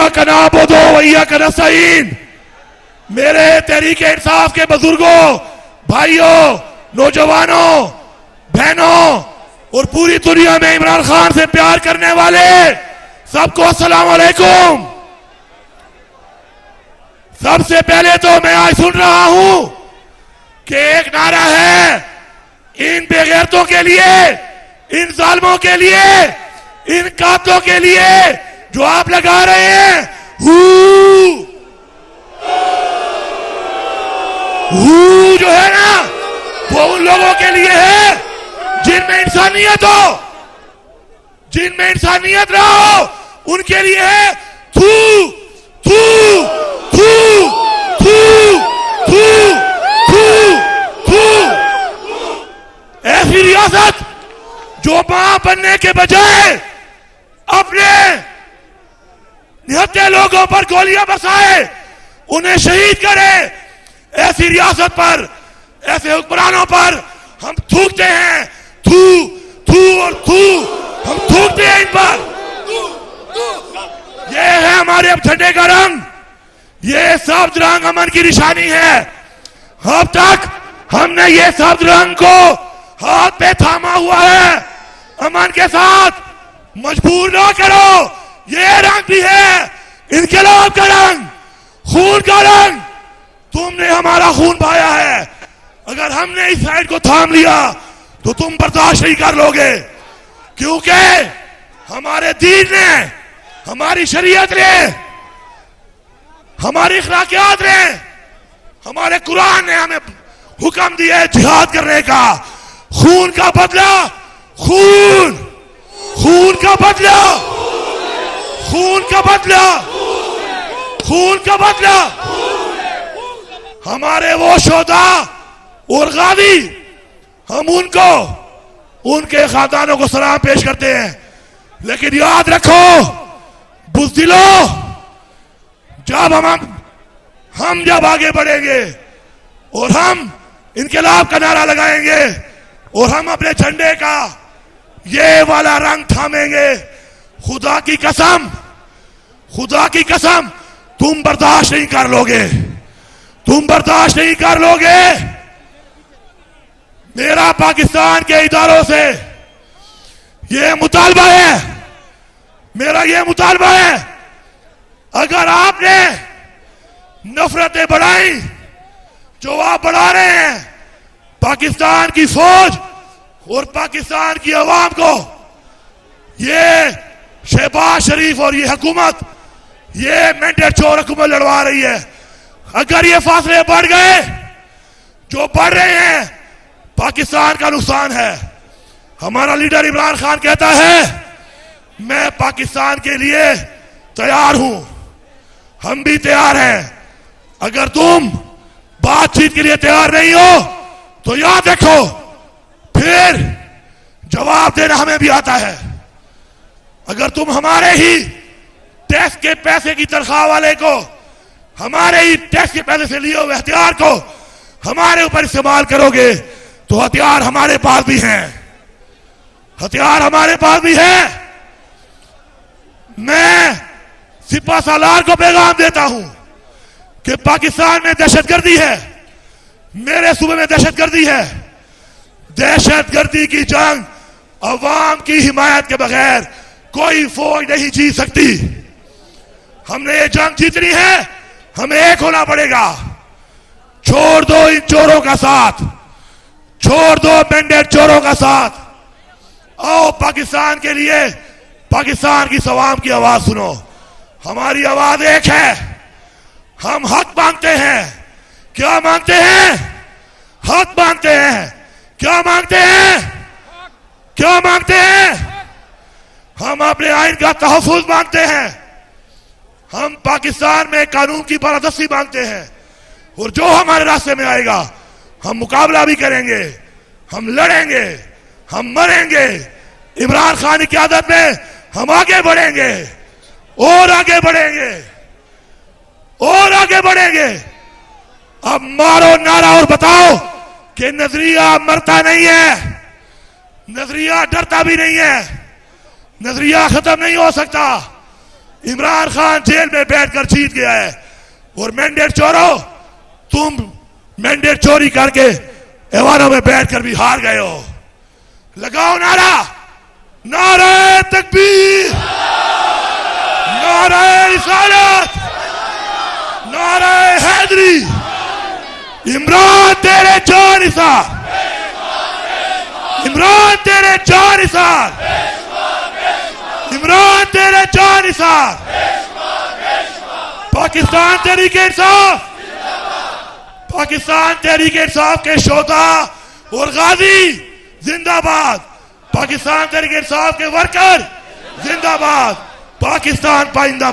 इय्याका नअबुदु व इय्याका नस्तईन। मेरे तहरीक इंसाफ के बुजुर्गों, भाइयों, नौजवानों, बहनों और पूरी दुनिया में इमरान खान से प्यार करने वाले सबको अस्सलाम वालेकुम। सबसे पहले तो मैं आज सुन रहा हूं कि एक नारा है इन बेगैरतों के लिए, इन जालिमों के लिए, इन कातलों के लिए जो आप लगा रहे हैं। हू जो है ना, वो उन लोगों के लिए है जिनमें इंसानियत हो, जिनमें इंसानियत रहा हो, उनके लिए है। थू थू थू थू थू थू थू। ऐसी रियासत जो मां बनने के बजाय अपने निहत्थे लोगों पर गोलियां बरसाए, उन्हें शहीद करे, ऐसी रियासत पर, ऐसे हुक्मरानों पर हम थूकते हैं। थू थू और थू, हम थूकते हैं इन पर। ये है हमारे अब झंडे का रंग, ये सब्ज रंग अमन की निशानी है। अब तक हमने ये सब्ज रंग को हाथ पे थामा हुआ है। अमन के साथ मजबूर ना करो, ये रंग भी है इनकलाब का रंग, खून का रंग। तुमने हमारा खून बहाया है, अगर हमने इस साइड को थाम लिया तो तुम बर्दाश्त नहीं कर लोगे, क्योंकि हमारे दीन ने, हमारी शरीयत ने, हमारी अखलाकियात ने, हमारे कुरान ने हमें हुक्म दिया है जिहाद करने का। खून का बदला, खून, खून का बदला, खून का बदला, खून का बदला। हमारे वो शोधा और गादी, हम उनको, उनके खानदानों को सलाम पेश करते हैं। लेकिन याद रखो बुज़दिलों, जब हम जब आगे बढ़ेंगे और हम इनकलाब का नारा लगाएंगे और हम अपने झंडे का ये वाला रंग थामेंगे, खुदा की कसम, खुदा की कसम, तुम बर्दाश्त नहीं कर लोगे, तुम बर्दाश्त नहीं कर लोगे। मेरा पाकिस्तान के इदारों से ये मुतालबा है, मेरा ये मुतालबा है, अगर आपने नफरतें बढ़ाई जो आप बढ़ा रहे हैं, पाकिस्तान की फौज और पाकिस्तान की अवाम को, ये शहबाज शरीफ और ये हुकूमत, ये मैंडेट चोर हुकूमत लड़वा रही है। अगर ये फासले बढ़ गए जो बढ़ रहे हैं, पाकिस्तान का नुकसान है। हमारा लीडर इमरान खान कहता है मैं पाकिस्तान के लिए तैयार हूं, हम भी तैयार हैं। अगर तुम बातचीत के लिए तैयार नहीं हो तो याद रखो फिर जवाब देना हमें भी आता है। अगर तुम हमारे ही टैक्स के पैसे की तनख्वाह वाले को, हमारे ही टैक्स के पैसे से लिए हुए हथियार को हमारे ऊपर इस्तेमाल करोगे तो हथियार हमारे पास भी हैं, हथियार हमारे पास भी है। मैं सिपा सालार को पैगाम देता हूं कि पाकिस्तान में दहशतगर्दी है, मेरे सूबे में दहशतगर्दी है। दहशतगर्दी की जंग अवाम की हिमायत के बगैर कोई फौज नहीं जीत सकती। हमने ये जंग जीतनी है, हमें एक होना पड़ेगा। छोड़ दो इन चोरों का साथ, छोड़ दो मैंडेट चोरों का साथ। आओ पाकिस्तान के लिए, पाकिस्तान की अवाम की आवाज सुनो। हमारी आवाज एक है, हम हक मांगते हैं। क्या मांगते हैं? हक मांगते हैं। क्या मांगते हैं? क्या मांगते हैं? हम अपने आइन का तहफ़्फ़ुज़ मांगते हैं। हम पाकिस्तान में कानून की बालादस्ती मांगते हैं, और जो हमारे रास्ते में आएगा हम मुकाबला भी करेंगे, हम लड़ेंगे, हम मरेंगे। इमरान खान की क़यादत में हम आगे बढ़ेंगे और आगे बढ़ेंगे और आगे बढ़ेंगे। अब मारो नारा और बताओ कि नजरिया मरता नहीं है, नजरिया डरता भी नहीं है, नजरिया खत्म नहीं हो सकता। इमरान खान जेल में बैठकर जीत गया है और मैंडेट चोरों, तुम मैंडेट चोरी करके ऐवानों में बैठकर भी हार गए हो। लगाओ नारा, नारे तकबीर, नारे रिसालत, नारे हैदरी। इमरान तेरे जानिसार, इमरान तेरे जानिसार, इमरान तेरे जानिसार। पाकिस्तान तहरीके इंसाफ, पाकिस्तान तहरीके इंसाफ के शोधा और गाजी जिंदाबाद, पाकिस्तान तहरीके इंसाफ के वर्कर जिंदाबाद, पाकिस्तान पाइंदाबाद।